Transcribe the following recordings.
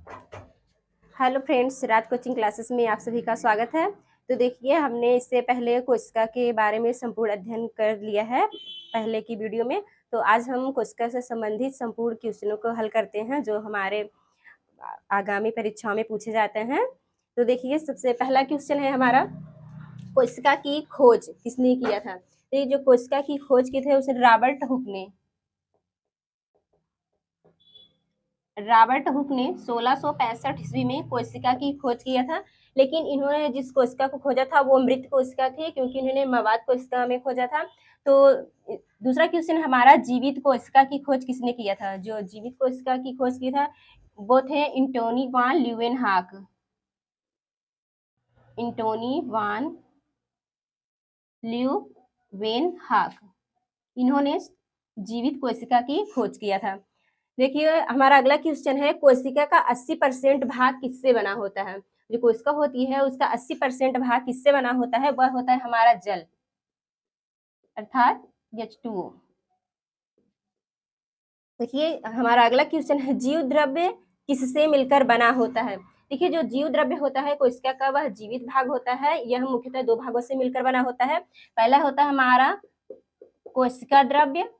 Hello friends, राज coaching classes में आप सभी का स्वागत है। तो देखिए, हमने इससे पहले कोशिका के बारे में संपूर्ण अध्ययन कर लिया है पहले की वीडियो में। तो आज हम कोशिका से संबंधित संपूर्ण क्वेश्चनों को हल करते हैं जो हमारे आगामी परीक्षाओं में पूछे जाते हैं। तो देखिए, सबसे पहला क्वेश्चन है हमारा, कोशिका की खोज किसने किया था। तो ये जो कोशिका की खोज की थे उसे रॉबर्ट हुक ने 1665 ईस्वी में कोशिका की खोज किया था। लेकिन इन्होंने जिस कोशिका को खोजा था वो मृत कोशिका थी, क्योंकि इन्होंने मवाद कोशिका में खोजा था। तो दूसरा क्वेश्चन हमारा, जीवित कोशिका की खोज किसने किया था। जो जीवित कोशिका की खोज की था वो थे एंटोनी वान ल्यूवेनहॉक। एंटोनी वान ल्यूवेनहॉक, इन्होंने जीवित कोशिका की खोज किया था। देखिए, हमारा अगला क्वेश्चन है, कोशिका का 80% भाग किससे बना होता है। जो कोशिका होती है उसका 80% भाग किससे बना होता है, वह होता है हमारा जल, अर्थात H2O। देखिए, हमारा अगला क्वेश्चन है, जीव द्रव्य किससे मिलकर बना होता है। देखिए, जो जीव द्रव्य होता है कोशिका का वह जीवित भाग होता है। यह मुख्यतः दो भागों से मिलकर बना होता है। पहला होता है हमारा कोशिका द्रव्य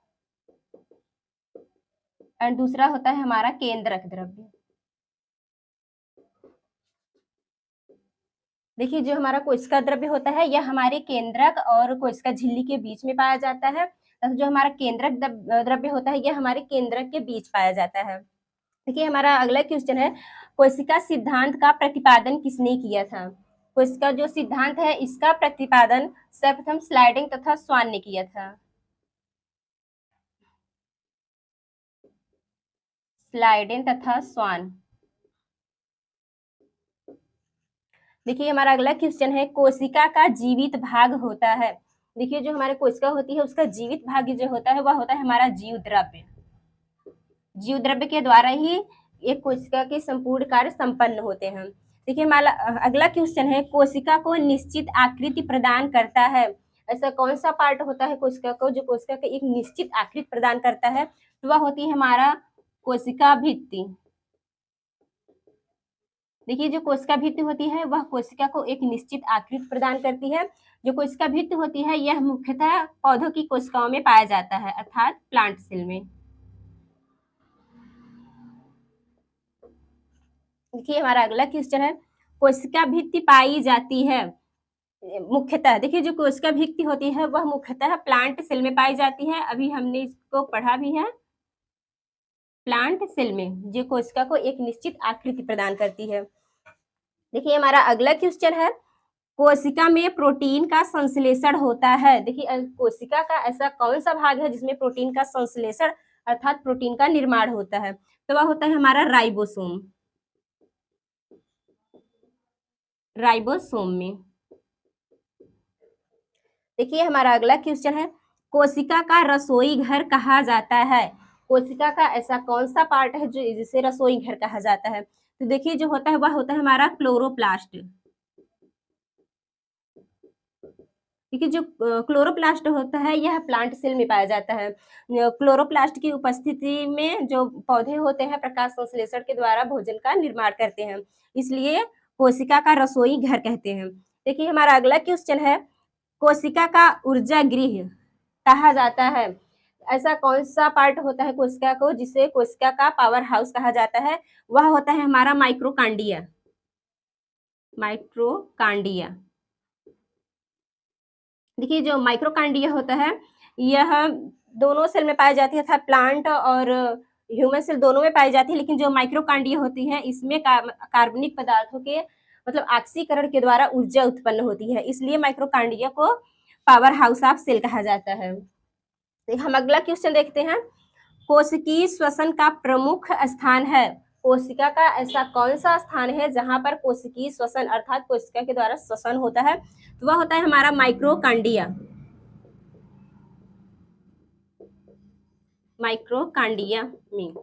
और दूसरा होता है हमारा केंद्रक द्रव्य। देखिए, जो हमारा कोशिका द्रव्य होता है यह हमारे केंद्रक और कोशिका झिल्ली के बीच में पाया जाता है। जो हमारा केंद्रक द्रव्य होता है यह हमारे केंद्रक के बीच पाया जाता है। देखिए, हमारा अगला क्वेश्चन है, कोशिका सिद्धांत का प्रतिपादन किसने किया था। कोशिका जो सिद्धांत है इसका प्रतिपादन सर्वप्रथम स्लाइडिंग तथा स्वान ने किया था। स्लाइडेन तथा स्वान। देखिए, हमारा अगला क्वेश्चन है, कोशिका का जीवित भाग होता है। देखिए, जो हमारे कोशिका होती है उसका जीवित भाग जो होता है वह होता है हमारा जीव द्रव्य। जीव द्रव्य के द्वारा ही एक कोशिका के संपूर्ण कार्य संपन्न होते हैं। देखिए, हमारा अगला क्वेश्चन है, कोशिका को निश्चित आकृति प्रदान करता है। ऐसा कौन सा पार्ट होता है कोशिका को जो कोशिका को एक निश्चित आकृति प्रदान करता है, तो वह होती है हमारा कोशिका भित्ति। देखिए, जो कोशिका भित्ति होती है वह कोशिका को एक निश्चित आकृति प्रदान करती है। जो कोशिका भित्ति होती है यह मुख्यतः पौधों की कोशिकाओं में पाया जाता है, अर्थात प्लांट सेल में। देखिए, हमारा अगला क्वेश्चन है, कोशिका भित्ति पाई जाती है मुख्यतः। देखिए, जो कोशिका भित्ति होती है वह मुख्यतः प्लांट सेल में पाई जाती है। अभी हमने इसको पढ़ा भी है। प्लांट सेल में जो कोशिका को एक निश्चित आकृति प्रदान करती है। देखिए, हमारा अगला क्वेश्चन है, कोशिका में प्रोटीन का संश्लेषण होता है। देखिए, कोशिका का ऐसा कौन सा भाग है जिसमें प्रोटीन का संश्लेषण अर्थात प्रोटीन का निर्माण होता है, तो वह होता है हमारा राइबोसोम। राइबोसोम में। देखिए, हमारा अगला क्वेश्चन है, कोशिका का रसोई घर कहा जाता है। कोशिका का ऐसा कौन सा पार्ट है जो जिसे रसोई घर कहा जाता है, तो देखिए जो होता है वह होता है हमारा क्लोरोप्लास्ट। देखिए, जो क्लोरोप्लास्ट होता है यह प्लांट सेल में पाया जाता है। क्लोरोप्लास्ट की उपस्थिति में जो पौधे होते हैं प्रकाश संश्लेषण के द्वारा भोजन का निर्माण करते हैं, इसलिए कोशिका का रसोई घर कहते हैं। देखिए, हमारा अगला क्वेश्चन है, कोशिका का ऊर्जा गृह कहा जाता है। ऐसा कौन सा पार्ट होता है कोशिका को जिसे कोशिका का पावर हाउस कहा जाता है, वह होता है हमारा माइक्रोकांडिया। माइक्रोकांडिया। देखिए, जो माइक्रोकांडिया होता है यह दोनों सेल में पाई जाती है, अर्थात प्लांट और ह्यूमन सेल दोनों में पाई जाती है। लेकिन जो माइक्रोकांडिया होती है इसमें कार्बनिक पदार्थों के मतलब ऑक्सीकरण के द्वारा ऊर्जा उत्पन्न होती है, इसलिए माइक्रोकांडिया को पावर हाउस ऑफ सेल कहा जाता है। हम अगला क्वेश्चन देखते हैं, कोशिकीय श्वसन का प्रमुख स्थान है। कोशिका का ऐसा कौन सा स्थान है जहां पर कोशिकीय श्वसन अर्थात कोशिका के द्वारा श्वसन होता है, तो वह होता है हमारा माइक्रोकांडिया। माइक्रोकांडिया में।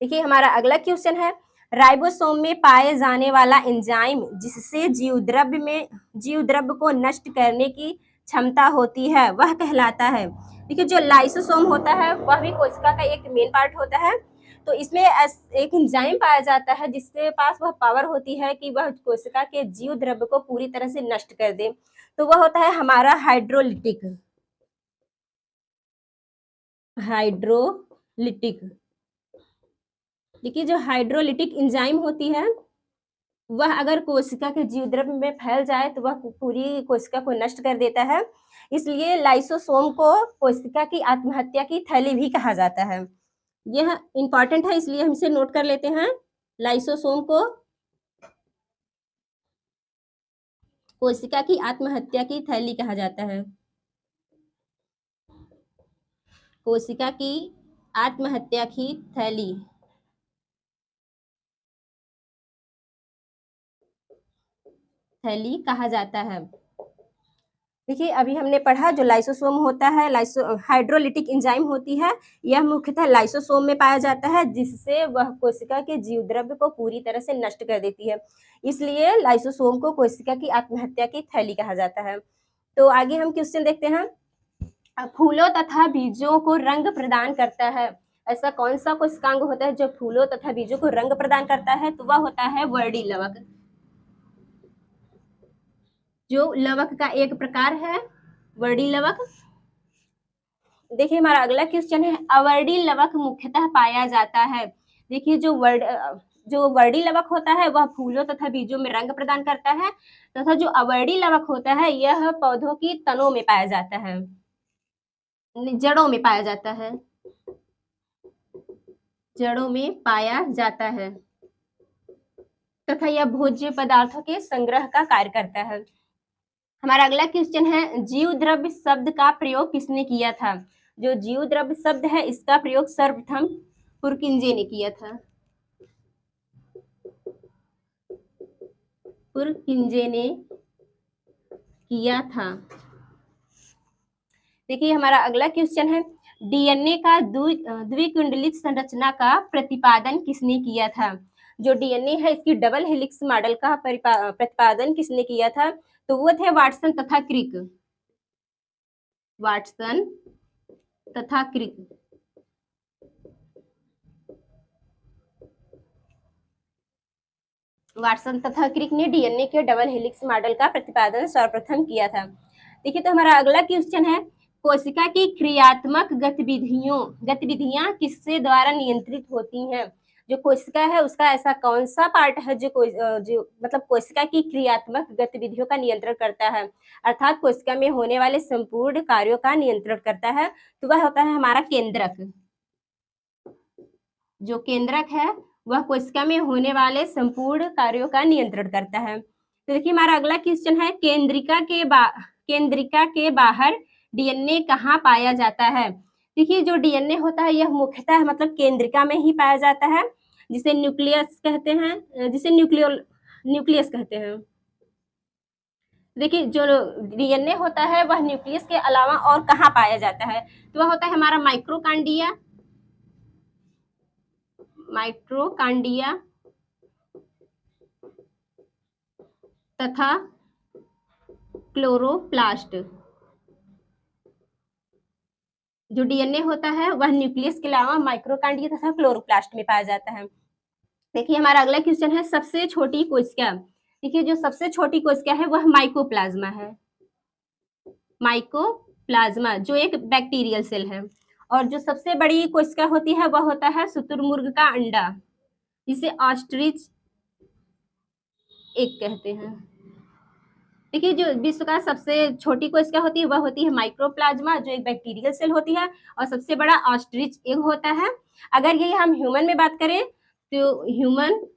देखिए, हमारा अगला क्वेश्चन है, राइबोसोम में पाए जाने वाला एंजाइम जिससे जीव द्रव्य को नष्ट करने की क्षमता होती है वह कहलाता है। देखिए, जो लाइसोसोम होता है वह भी कोशिका का एक मेन पार्ट होता है। तो इसमें एक एंजाइम पाया जाता है जिसके पास वह पावर होती है कि वह कोशिका के जीव द्रव्य को पूरी तरह से नष्ट कर दे। तो वह होता है हमारा हाइड्रोलिटिक। हाइड्रोलिटिक। देखिए जो हाइड्रोलिटिक एंजाइम होती है वह अगर कोशिका के जीव द्रव्य में फैल जाए तो वह पूरी कोशिका को नष्ट कर देता है। इसलिए लाइसोसोम को कोशिका की आत्महत्या की थैली भी कहा जाता है। यह इंपॉर्टेंट है इसलिए हम इसे नोट कर लेते हैं। लाइसोसोम को कोशिका की आत्महत्या की थैली कहा जाता है। कोशिका की आत्महत्या की थैली कहा जाता है। देखिए अभी हमने पढ़ा जो लाइसोसोम होता है, हाइड्रोलिटिक एंजाइम होती है, यह मुख्यतः लाइसोसोम में पाया जाता है जिससे वह कोशिका के जीव द्रव्य को पूरी तरह से नष्ट कर देती है। इसलिए लाइसोसोम को कोशिका की आत्महत्या की थैली कहा जाता है। तो आगे हम क्वेश्चन देखते हैं। फूलों तथा बीजों को रंग प्रदान करता है। ऐसा कौन सा कोशिकांग होता है जो फूलों तथा बीजों को रंग प्रदान करता है? तो वह होता है वर्डी लवक, जो लवक का एक प्रकार है वर्डी लवक। देखिए हमारा अगला क्वेश्चन है, अवर्डी लवक मुख्यतः पाया जाता है। देखिए जो वर्डी लवक होता है वह फूलों तथा बीजों में रंग प्रदान करता है, तथा जो अवर्डी लवक होता है यह पौधों की तनों में पाया जाता है, जड़ों में पाया जाता है, जड़ों में पाया जाता है, तथा यह भोज्य पदार्थों के संग्रह का कार्य करता है। हमारा अगला क्वेश्चन है, जीव द्रव्य शब्द का प्रयोग किसने किया था? जो जीव द्रव्य शब्द है इसका प्रयोग सर्वप्रथम पुरकिंजे ने किया था। पुरकिंजे ने किया था। देखिए हमारा अगला क्वेश्चन है, डीएनए का द्विकुंडलित संरचना का प्रतिपादन किसने किया था? जो डीएनए है इसकी डबल हेलिक्स मॉडल का प्रतिपादन किसने किया था? तो वो थे वाटसन तथा क्रिक। वाटसन तथा क्रिक। वाटसन तथा क्रिक ने डीएनए के डबल हेलिक्स मॉडल का प्रतिपादन सर्वप्रथम किया था। देखिए तो हमारा अगला क्वेश्चन है, कोशिका की क्रियात्मक गतिविधियां किससे द्वारा नियंत्रित होती हैं? जो कोशिका है उसका ऐसा कौन सा पार्ट है जो मतलब कोशिका की क्रियात्मक गतिविधियों का नियंत्रण करता है, अर्थात कोशिका में होने वाले संपूर्ण कार्यों का नियंत्रण करता है? तो वह होता है हमारा केंद्रक। जो केंद्रक है वह कोशिका में होने वाले संपूर्ण कार्यों का नियंत्रण करता है। तो देखिए हमारा अगला क्वेश्चन है, केंद्रिका के बाहर डीएनए कहाँ पाया जाता है? देखिए जो डीएनए होता है यह मुख्यतः मतलब केंद्रिका में ही पाया जाता है, जिसे न्यूक्लियस कहते हैं, जिसे न्यूक्लियस कहते हैं। देखिए जो डीएनए होता है वह न्यूक्लियस के अलावा और कहाँ पाया जाता है? तो वह होता है हमारा माइक्रोकांडिया तथा क्लोरोप्लास्ट। जो डीएनए होता है वह न्यूक्लियस के अलावा माइक्रोकांडिया तथा क्लोरोप्लास्ट में पाया जाता है। देखिए हमारा अगला क्वेश्चन है, सबसे छोटी कोशिका। देखिए जो सबसे छोटी कोशिका है वह माइकोप्लाज्मा है। माइकोप्लाज्मा जो एक बैक्टीरियल सेल है। और जो सबसे बड़ी कोशिका होती है वह होता है शुतुरमुर्ग का अंडा, जिसे ऑस्ट्रिच एग कहते हैं। देखिए जो विश्व का सबसे छोटी कोशिका होती है वह होती है माइक्रोप्लाज्मा जो एक बैक्टीरियल सेल होती है, और सबसे बड़ा ऑस्ट्रिच एग होता है। अगर यही हम ह्यूमन में बात करें तो ह्यूमन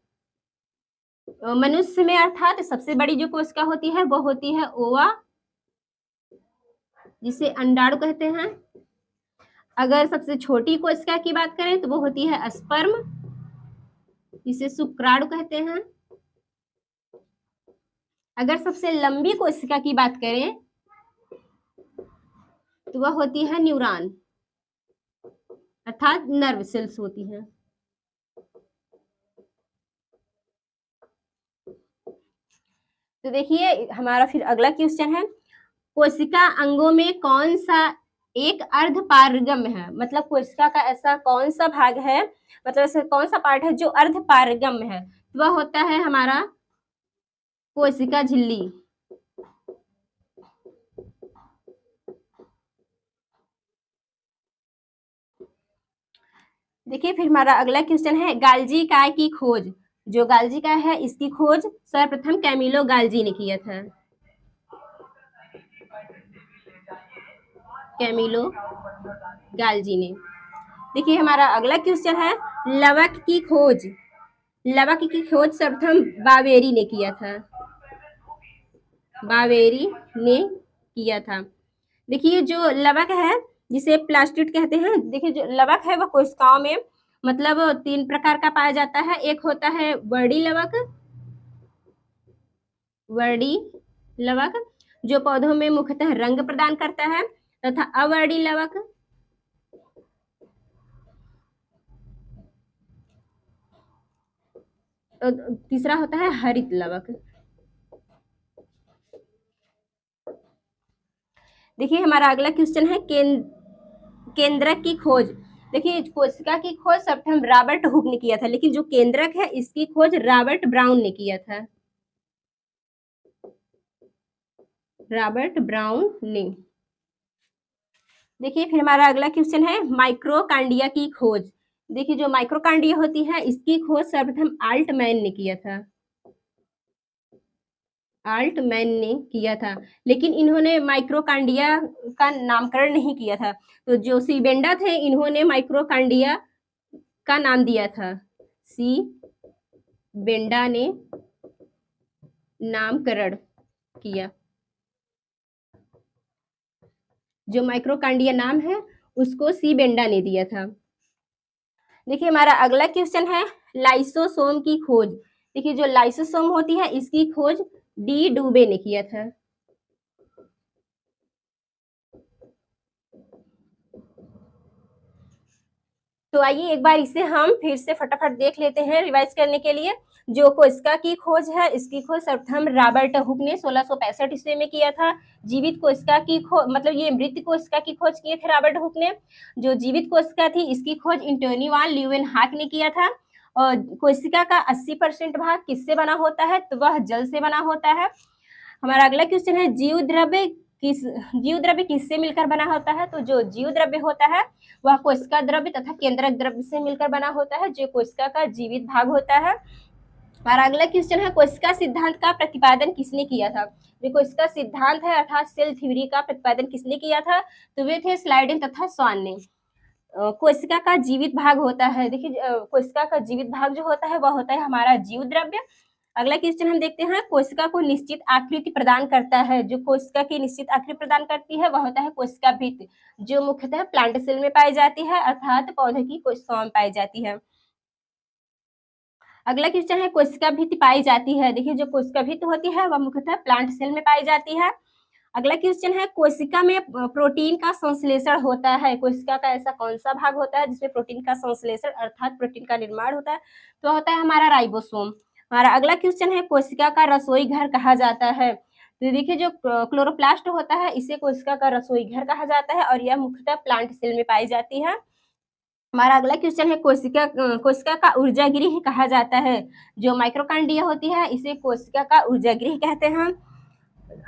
मनुष्य में अर्थात सबसे बड़ी जो कोशिका होती है वो होती है ओवा, जिसे अंडाणु कहते हैं। अगर सबसे छोटी कोशिका की बात करें तो वो होती है स्पर्म, जिसे शुक्राणु कहते हैं। अगर सबसे लंबी कोशिका की बात करें तो वह होती है न्यूरॉन, अर्थात नर्व सेल्स होती हैं। तो देखिए हमारा फिर अगला क्वेश्चन है, कोशिका अंगों में कौन सा एक अर्धपारगम्य है, मतलब कोशिका का ऐसा कौन सा भाग है, मतलब ऐसा कौन सा पार्ट है जो अर्धपारगम्य है, तो वह होता है हमारा कोशिका झिल्ली। देखिए फिर हमारा अगला क्वेश्चन है गाल्जी काय की खोज। जो गाल्जी काय है इसकी खोज सर्वप्रथम कैमिलो गाल्जी ने किया था। कैमिलो गाल्जी ने। देखिए हमारा अगला क्वेश्चन है लवक की खोज। लवक की खोज सर्वप्रथम बावेरी ने किया था। बावेरी ने किया था। देखिए जो लवक है जिसे प्लास्टिड कहते हैं, देखिए जो लवक है वह कोशिकाओं में मतलब 3 प्रकार का पाया जाता है। एक होता है वर्डी लवक, वर्डी लवक जो पौधों में मुख्यतः रंग प्रदान करता है, तथा अवर्डी लवक तीसरा होता है हरित लवक। देखिए हमारा अगला क्वेश्चन है केंद्रक की खोज। देखिए कोशिका की खोज सर्वप्रथम रॉबर्ट हुक ने किया था, लेकिन जो केंद्रक है इसकी खोज रॉबर्ट ब्राउन ने किया था। रॉबर्ट ब्राउन ने। देखिए फिर हमारा अगला क्वेश्चन है माइक्रोकांडिया की खोज। देखिए जो माइक्रोकांडिया होती है इसकी खोज सर्वप्रथम आल्टमैन ने किया था। आल्टमैन ने किया था, लेकिन इन्होंने माइक्रोकांडिया का नामकरण नहीं किया था। तो जो सीबेंडा थे इन्होंने माइक्रोकांडिया का नाम दिया था। सी बेंडा ने नामकरण किया। जो माइक्रोकांडिया नाम है उसको सी बेंडा ने दिया था। देखिए हमारा अगला क्वेश्चन है लाइसोसोम की खोज। देखिए जो लाइसोसोम होती है इसकी खोज डी डूबे ने किया था। तो आइए एक बार इसे हम फिर से फटाफट देख लेते हैं रिवाइज करने के लिए। जो कोशिका की खोज है इसकी खोज सर्वप्रथम रॉबर्ट हुक ने 1665 ईस्वी में किया था। जीवित कोशिका की खोज मतलब ये मृत कोशिका की खोज किए थे रॉबर्ट हुक ने। जो जीवित कोशिका थी इसकी खोज एंटोनी वान ल्यूवेनहॉक ने किया था। और कोशिका का 80% भाग किससे बना होता है, तो वह जल से बना होता है। हमारा अगला क्वेश्चन है जीव द्रव्य किससे मिलकर बना होता है, तो जो जीव द्रव्य होता है वह कोशिका द्रव्य तथा केंद्रक द्रव्य से मिलकर बना होता है, जो कोशिका का जीवित भाग होता है। हमारा अगला क्वेश्चन है कोशिका सिद्धांत का प्रतिपादन किसने किया था। जो कोशिका सिद्धांत है अर्थात सेल थ्योरी का प्रतिपादन किसने किया था, तो वे थे स्लाइडेन तथा स्वान ने। कोशिका का जीवित भाग होता है, देखिए कोशिका का जीवित भाग जो होता है वह होता है हमारा जीव द्रव्य। अगला क्वेश्चन हम देखते हैं कोशिका को निश्चित आकृति प्रदान करता है। जो कोशिका की निश्चित आकृति प्रदान करती है वह होता है कोशिका भित्ति, जो मुख्यतः प्लांट सेल में पाई जाती है अर्थात पौधे की कोशिकाओं में पाई जाती है। अगला क्वेश्चन है कोशिका भित्ति पाई जाती है। देखिए जो कोशिका भित्ति होती है वह मुख्यतः प्लांट सेल में पाई जाती है। अगला क्वेश्चन है कोशिका में प्रोटीन का संश्लेषण होता है। कोशिका का ऐसा कौन सा भाग होता है जिसमें प्रोटीन का संश्लेषण अर्थात प्रोटीन का निर्माण होता है, तो होता है हमारा राइबोसोम। हमारा अगला क्वेश्चन है कोशिका का रसोई घर कहा जाता है। तो देखिए जो क्लोरोप्लास्ट होता है इसे कोशिका का रसोई घर कहा जाता है और यह मुख्यतः प्लांट सेल में पाई जाती है। हमारा अगला क्वेश्चन है कोशिका का ऊर्जा गृह कहा जाता है। जो माइक्रोकांडिया होती है इसे कोशिका का ऊर्जा गृह कहते हैं।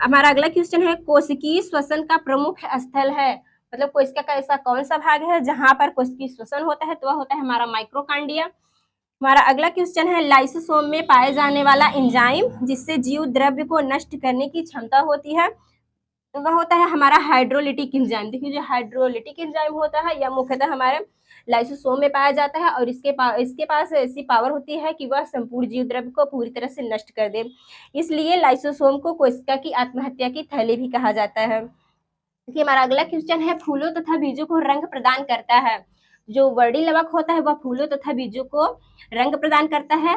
हमारा अगला क्वेश्चन है कोशिकीय श्वसन का प्रमुख स्थल है। मतलब कोशिका का ऐसा कौन सा भाग है जहां पर कोशिकीय श्वसन होता है, तो वह होता है हमारा माइक्रोकांडिया। हमारा अगला क्वेश्चन है लाइसोसोम में पाए जाने वाला एंजाइम जिससे जीव द्रव्य को नष्ट करने की क्षमता होती है, तो वह होता है हमारा हाइड्रोलिटिक एंजाइम। देखिए जो हाइड्रोलिटिक एंजाइम होता है यह मुख्यतः हमारे लाइसोसोम में पाया जाता है और इसके पास ऐसी पावर होती है कि वह संपूर्ण जीव द्रव्य को पूरी तरह से नष्ट कर दे। इसलिए लाइसोसोम को कोशिका की आत्महत्या की थैली भी कहा जाता है। देखिए हमारा अगला क्वेश्चन है फूलों तथा बीजों को रंग प्रदान करता है। जो वर्डी लवक होता है वह फूलों तथा बीजों को रंग प्रदान करता है।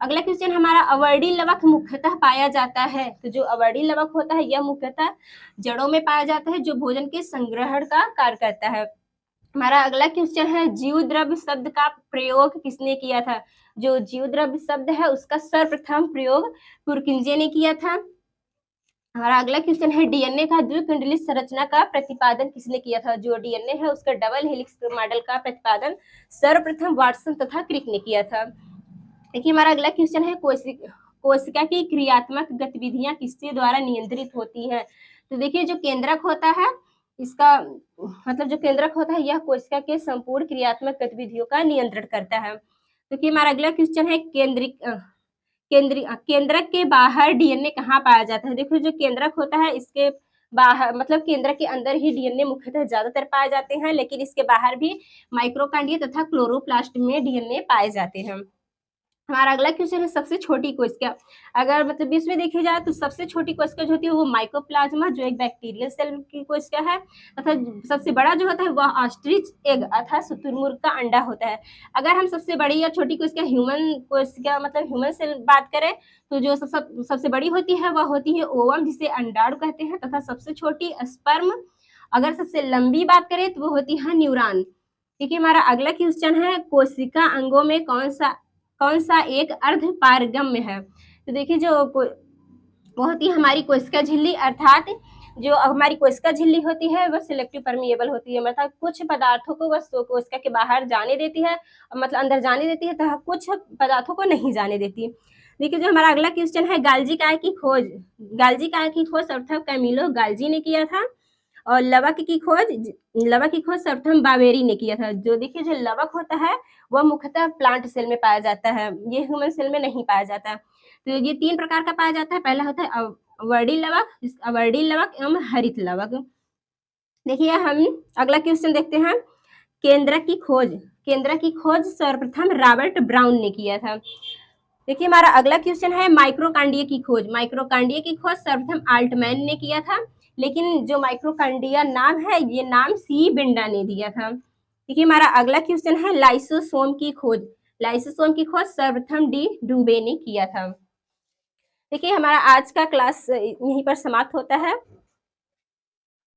अगला क्वेश्चन हमारा अवर्डी लवक मुख्यतः पाया जाता है। तो जो अवर्डी लवक होता है यह मुख्यतः जड़ों में पाया जाता है, जो भोजन के संग्रहण का कार्य करता है। हमारा अगला क्वेश्चन है जीव द्रव्य शब्द का प्रयोग किसने किया था। जो जीव द्रव्य शब्द है उसका सर्वप्रथम प्रयोग पुरकिंजे ने किया था। हमारा अगला क्वेश्चन है डीएनए का द्विकुंडलित संरचना का प्रतिपादन किसने किया था? जो डीएनए है उसका डबल हेलिक्स मॉडल का प्रतिपादन सर्वप्रथम वाटसन तथा क्रिक ने किया था। देखिए हमारा अगला क्वेश्चन है कोशिका की क्रियात्मक गतिविधियां किसके द्वारा नियंत्रित होती हैं? तो देखिए जो केंद्रक होता है इसका मतलब जो केंद्रक होता है यह कोशिका के संपूर्ण क्रियात्मक गतिविधियों का नियंत्रण करता है। देखिए हमारा अगला क्वेश्चन है केंद्रक के बाहर डीएनए कहाँ पाया जाता है? देखो जो केंद्रक होता है इसके बाहर मतलब केंद्रक के अंदर ही डीएनए मुख्यतः ज्यादातर पाए जाते हैं, लेकिन इसके बाहर भी माइक्रोकांडिया तथा क्लोरोप्लास्ट में डीएनए पाए जाते हैं। हमारा अगला क्वेश्चन है सबसे छोटी कोशिका। अगर मतलब इसमें देखी जाए तो सबसे छोटी कोशिका जो होती है वो माइकोप्लाज्मा जो एक बैक्टीरियल सेल की कोशिका है, तथा सबसे बड़ा जो होता है वह ऑस्ट्रिच एग अर्थात शुतुरमुर्ग का अंडा होता है। अगर हम सबसे बड़ी या छोटी कोशिका ह्यूमन कोशिका मतलब ह्यूमन सेल बात करें तो जो सबसे बड़ी होती है वह होती है ओवम जिसे अंडाणु कहते हैं, तथा सबसे छोटी स्पर्म। अगर सबसे लंबी बात करें तो वो होती है न्यूरॉन। देखिए हमारा अगला क्वेश्चन है कोशिका अंगों में कौन सा एक अर्ध पारगम्य है? तो देखिए जो बहुत ही हमारी कोशिका झिल्ली अर्थात जो हमारी कोशिका झिल्ली होती है वह सिलेक्टिव परमिएबल होती है, मतलब कुछ पदार्थों को वह कोशिका के बाहर जाने देती है, मतलब अंदर जाने देती है, तथा कुछ पदार्थों को नहीं जाने देती। देखिए जो हमारा अगला क्वेश्चन है गाल्जी काय की खोज सर्वप्रथम कैमिलो गाल्जी ने किया था, और लवक की खोज सर्वप्रथम बावेरी ने किया था। जो देखिए जो लवक होता है वह मुख्यतः प्लांट सेल में पाया जाता है, ये ह्यूमन सेल में नहीं पाया जाता है। तो ये 3 प्रकार का पाया जाता है। पहला होता है अवर्डी लवक एवं हरित लवक। देखिए हम अगला क्वेश्चन देखते हैं केंद्रक की खोज सर्वप्रथम रॉबर्ट ब्राउन ने किया था। देखिए हमारा अगला क्वेश्चन है माइक्रोकांडिया की खोज सर्वप्रथम आल्टमैन ने किया था, लेकिन जो माइक्रोकांडिया नाम है ये नाम सी बिंडा ने दिया था। देखिए हमारा अगला क्वेश्चन है लाइसोसोम की खोज सर्वप्रथम डी डुबे ने किया था। देखिए हमारा आज का क्लास यहीं पर समाप्त होता है।